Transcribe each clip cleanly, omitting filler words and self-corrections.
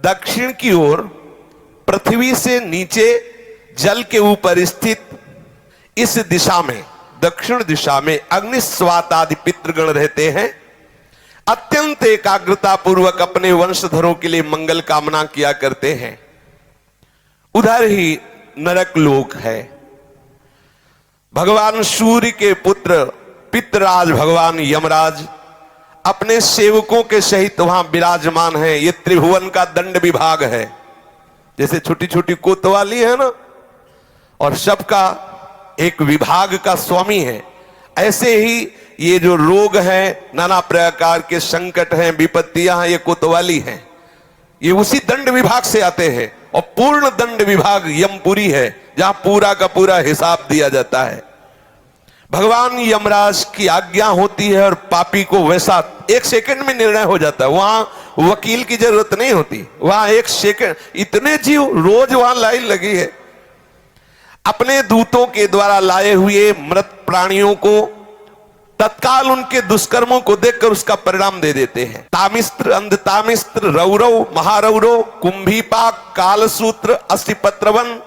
दक्षिण की ओर पृथ्वी से नीचे जल के ऊपर स्थित इस दिशा में, दक्षिण दिशा में अग्निस्वात आदि पितृगण रहते हैं। अत्यंत एकाग्रता पूर्वक अपने वंशधरों के लिए मंगल कामना किया करते हैं। उधर ही नरक लोक है। भगवान सूर्य के पुत्र पितृराज भगवान यमराज अपने सेवकों के सहित वहां विराजमान है। ये त्रिभुवन का दंड विभाग है। जैसे छोटी छोटी कोतवाली है ना, और सबका एक विभाग का स्वामी है, ऐसे ही ये जो रोग हैं, नाना प्रकार के संकट हैं, विपत्तियां हैं, ये कोतवाली हैं। ये उसी दंड विभाग से आते हैं। और पूर्ण दंड विभाग यमपुरी है, जहां पूरा का पूरा हिसाब दिया जाता है। भगवान यमराज की आज्ञा होती है और पापी को वैसा एक सेकंड में निर्णय हो जाता है। वहां वकील की जरूरत नहीं होती। वहां एक सेकंड, इतने जीव रोज वहां लाइन लगी है। अपने दूतों के द्वारा लाए हुए मृत प्राणियों को तत्काल उनके दुष्कर्मों को देखकर उसका परिणाम दे देते हैं। तामिस्त्र, अंधतामिस्त्र, रौरव, महारौरव, कुंभीपाक, कालसूत्र, अस्थिपत्रवन,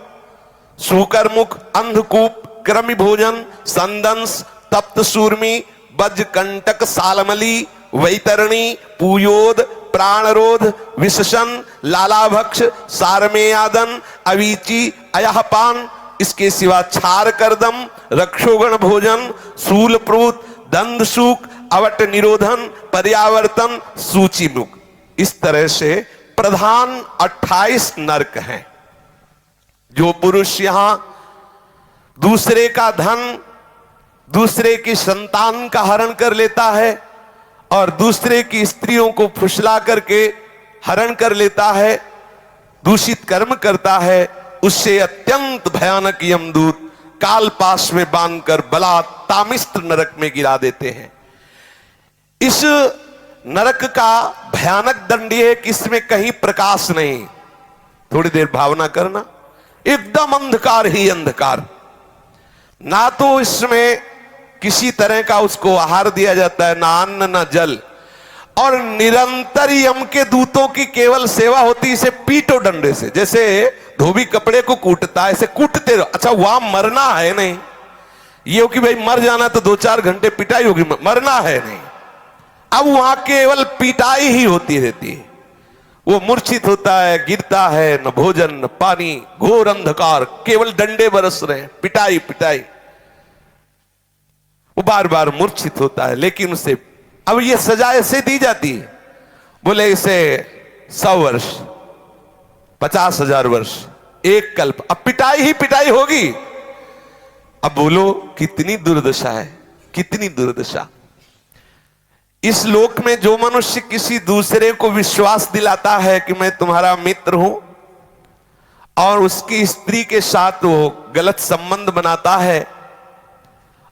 सूकरमुख, अंधकूप, क्रमि भोजन, संदंस, तप्त सूर्मी, बज्रकंटक, सालमली, वैतरणी, पूयोद, प्राणरोध, विशसन, लालाभक्ष, सारमेयादन, अवीची, अयहपान, इसके सिवा छार करदम, रक्षोगण भोजन, शूलप्रूत, दंदसूक, अवट निरोधन, पर्यावर्तन, सूचिमुख। इस तरह से प्रधान 28 नरक हैं। जो पुरुष यहां दूसरे का धन, दूसरे की संतान का हरण कर लेता है और दूसरे की स्त्रियों को फुसला करके हरण कर लेता है, दूषित कर्म करता है, उससे अत्यंत भयानक यमदूत काल पाश में बांधकर बला तामिस्त्र नरक में गिरा देते हैं। इस नरक का भयानक दंड है कि इसमें कहीं प्रकाश नहीं। थोड़ी देर भावना करना, एकदम अंधकार ही अंधकार। ना तो इसमें किसी तरह का उसको आहार दिया जाता है, ना अन्न ना जल, और निरंतर यम के दूतों की केवल सेवा होती। इसे पीटो डंडे से, जैसे धोबी कपड़े को कूटता है, ऐसे कूटते रहो। अच्छा, वहां मरना है नहीं, ये हो कि भाई मर जाना तो 2-4 घंटे पिटाई होगी, मरना है नहीं। अब वहां केवल पिटाई ही होती रहती है। वो मूर्छित होता है, गिरता है, न भोजन न पानी, घोर अंधकार, केवल डंडे बरस रहे हैं, पिटाई पिटाई। वो बार बार मूर्छित होता है, लेकिन उसे अब ये सजा ऐसे दी जाती है, बोले इसे 100 वर्ष, 50,000 वर्ष, एक कल्प। अब पिटाई ही पिटाई होगी। अब बोलो कितनी दुर्दशा है, कितनी दुर्दशा। इस लोक में जो मनुष्य किसी दूसरे को विश्वास दिलाता है कि मैं तुम्हारा मित्र हूं, और उसकी स्त्री के साथ वो गलत संबंध बनाता है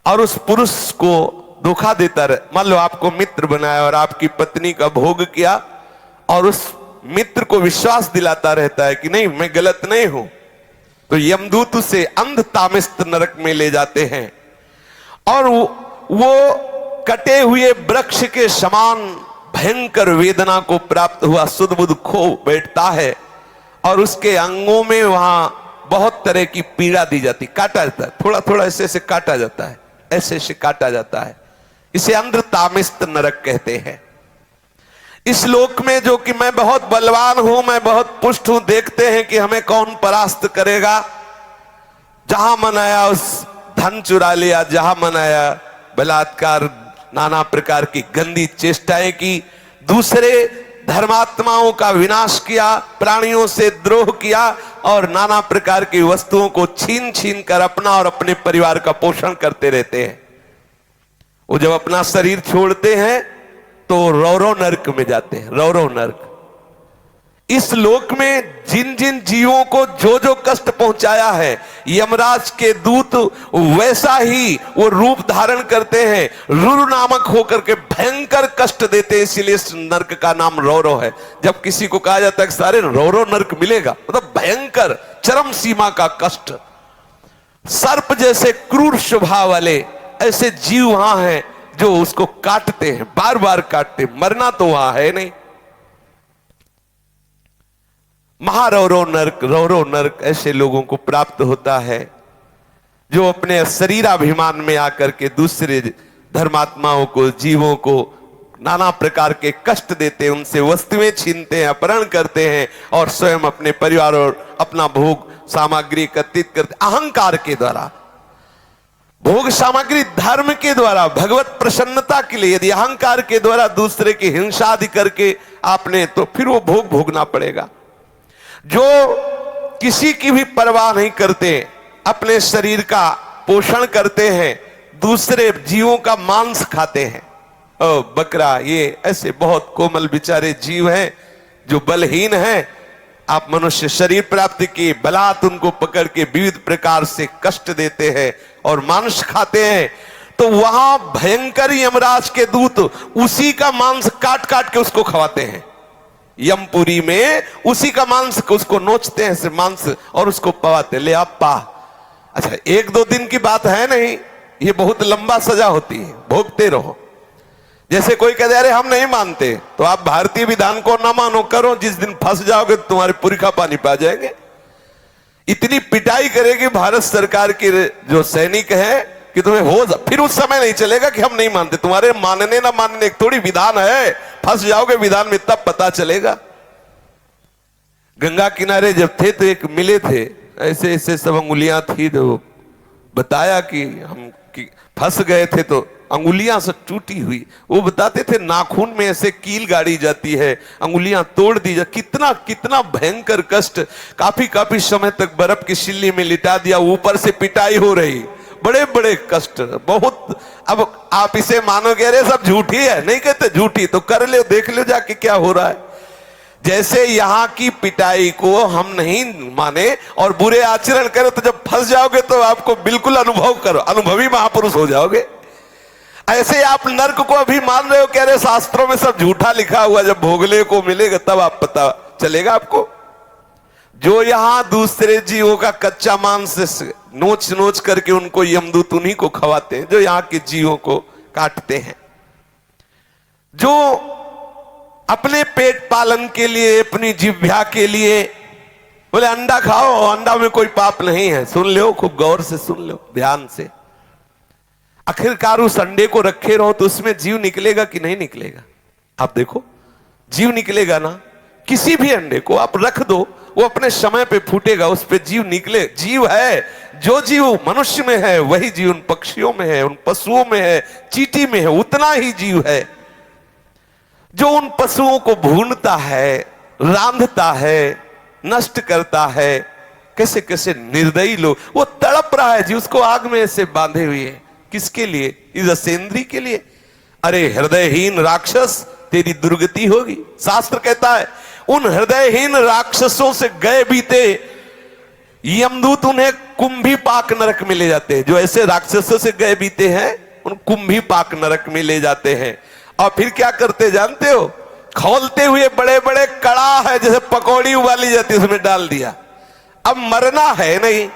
और उस पुरुष को धोखा देता रहे। मान लो आपको मित्र बनाया और आपकी पत्नी का भोग किया, और उस मित्र को विश्वास दिलाता रहता है कि नहीं मैं गलत नहीं हूं, तो यमदूत उसे अंध तामिस्त्र नरक में ले जाते हैं। और वो कटे हुए वृक्ष के समान भयंकर वेदना को प्राप्त हुआ सुध बुध खो बैठता है, और उसके अंगों में वहां बहुत तरह की पीड़ा दी जाती, काटा जाता है, थोड़ा थोड़ा ऐसे ऐसे काटा जाता है, ऐसे ऐसे काटा जाता है। इसे अंध तामिस्त्र नरक कहते हैं। इस लोक में जो कि मैं बहुत बलवान हूं, मैं बहुत पुष्ट हूं, देखते हैं कि हमें कौन परास्त करेगा। जहां मन आया उस धन चुरा लिया, जहां मन आया बलात्कार, नाना प्रकार की गंदी चेष्टाएं की, दूसरे धर्मात्माओं का विनाश किया, प्राणियों से द्रोह किया, और नाना प्रकार की वस्तुओं को छीन छीन कर अपना और अपने परिवार का पोषण करते रहते हैं। वो जब अपना शरीर छोड़ते हैं तो रौरव नरक में जाते हैं, रौरव नरक। इस लोक में जिन जिन जीवों को जो जो कष्ट पहुंचाया है, यमराज के दूत वैसा ही वो रूप धारण करते हैं, रुरु नामक होकर के भयंकर कष्ट देते हैं। इसलिए इस नरक का नाम रौरव है। जब किसी को कहा जाता है कि सारे रौरव नरक मिलेगा, मतलब भयंकर चरम सीमा का कष्ट। सर्प जैसे क्रूर स्वभाव वाले ऐसे जीव वहां हैं जो उसको काटते हैं, बार बार काटते, मरना तो वहां है नहीं। महारौरव नरक, रौरव नरक ऐसे लोगों को प्राप्त होता है जो अपने शरीराभिमान में आकर के दूसरे धर्मात्माओं को, जीवों को नाना प्रकार के कष्ट देते हैं, उनसे वस्तुएं छीनते हैं, अपहरण करते हैं और स्वयं अपने परिवार और अपना भोग सामग्री एकत्रित करते, अहंकार के द्वारा। भोग सामग्री धर्म के द्वारा, भगवत प्रसन्नता के लिए यदि अहंकार के द्वारा दूसरे की हिंसा आदि करके आपने, तो फिर वो भोग भोगना पड़ेगा। जो किसी की भी परवाह नहीं करते, अपने शरीर का पोषण करते हैं, दूसरे जीवों का मांस खाते हैं। ओ बकरा, ये ऐसे बहुत कोमल बेचारे जीव हैं जो बलहीन हैं। आप मनुष्य शरीर प्राप्ति की बलात् उनको पकड़ के विविध प्रकार से कष्ट देते हैं और मांस खाते हैं, तो वहां भयंकर यमराज के दूत उसी का मांस काट काट के उसको खवाते हैं। यमपुरी में उसी का मांस उसको नोचते हैं से मांस और उसको पवाते, ले आप पा। अच्छा, एक दो दिन की बात है नहीं, ये बहुत लंबा सजा होती है, भोगते रहो। जैसे कोई कहते अरे हम नहीं मानते, तो आप भारतीय विधान को ना मानो, करो, जिस दिन फंस जाओगे तो तुम्हारे पुरखा पानी पा जाएंगे। इतनी पिटाई करेगी भारत सरकार के जो सैनिक है कि तुम्हें हो फिर उस समय नहीं चलेगा कि हम नहीं मानते। तुम्हारे मानने ना मानने एक थोड़ी विधान है, फंस जाओगे विधान में तब पता चलेगा। गंगा किनारे जब थे तो एक मिले थे, ऐसे ऐसे सब अंगुलियां थी, तो बताया कि हम फंस गए थे तो अंगुलियां से टूटी हुई। वो बताते थे नाखून में ऐसे कील गाड़ी जाती है, अंगुलियां तोड़ दी जाती, कितना कितना भयंकर कष्ट। काफी काफी समय तक बर्फ की सिल्ली में लिटा दिया, ऊपर से पिटाई हो रही, बड़े बड़े कष्ट बहुत। अब आप इसे मानोगे अरे सब झूठी है, नहीं कहते झूठी, तो कर ले, देख लो जाके क्या हो रहा है। जैसे यहां की पिटाई को हम नहीं माने और बुरे आचरण करो, तो जब फंस जाओगे तो आपको बिल्कुल अनुभव करो, अनुभवी महापुरुष हो जाओगे। ऐसे आप नर्क को अभी मान रहे हो कि अरे शास्त्रों में सब झूठा लिखा हुआ, जब भोगले को मिलेगा तब आप पता चलेगा आपको। जो यहां दूसरे जीवों का कच्चा मांस नोच नोच करके उनको यमदूत उन्हीं को खवाते हैं, जो यहां के जीवों को काटते हैं। जो अपने पेट पालन के लिए, अपनी जिह्वा के लिए बोले अंडा खाओ, अंडा में कोई पाप नहीं है, सुन लो, खूब गौर से सुन लो, ध्यान से। आखिरकार उस अंडे को रखे रहो तो उसमें जीव निकलेगा कि नहीं निकलेगा? आप देखो, जीव निकलेगा ना। किसी भी अंडे को आप रख दो, वो अपने समय पे फूटेगा, उस पे जीव निकले। जीव है, जो जीव मनुष्य में है वही जीव उन पक्षियों में है, उन पशुओं में है, चींटी में है, उतना ही जीव है। जो उन पशुओं को भूनता है, रांधता है, नष्ट करता है, कैसे कैसे निर्दयी लोग, वो तड़प रहा है जी, उसको आग में ऐसे बांधे हुए है। किसके लिए? इस असेंद्री के लिए। अरे हृदयहीन राक्षस, तेरी दुर्गति होगी। शास्त्र कहता है उन हृदयहीन राक्षसों से गए बीते यमदूत उन्हें कुंभी पाक नरक में ले जाते हैं। जो ऐसे राक्षसों से गए बीते हैं उन कुंभी पाक नरक में ले जाते हैं। और फिर क्या करते जानते हो? खोलते हुए बड़े बड़े कड़ा है, जैसे पकौड़ी उबाली जाती है, उसमें डाल दिया। अब मरना है नहीं,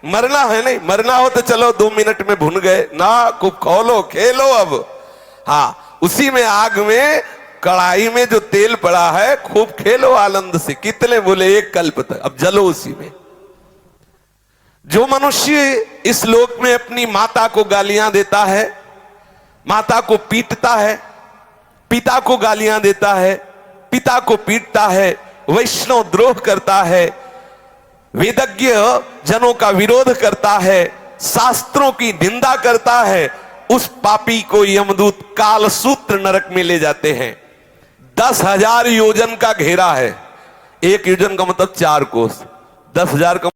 मरना है नहीं, मरना हो तो चलो 2 मिनट में भुन गए ना, खूब खोलो, खेलो। अब हाँ, उसी में आग में, कढ़ाई में जो तेल पड़ा है, खूब खेलो आनंद से। कितने बोले? 1 कल्प तक। अब जलो उसी में। जो मनुष्य इस लोक में अपनी माता को गालियां देता है, माता को पीटता है, पिता को गालियां देता है, पिता को पीटता है, वैष्णव द्रोह करता है, वेदज्ञ जनों का विरोध करता है, शास्त्रों की निंदा करता है, उस पापी को यमदूत कालसूत्र नरक में ले जाते हैं। 10,000 योजन का घेरा है। 1 योजन का मतलब 4 कोस, 10,000 का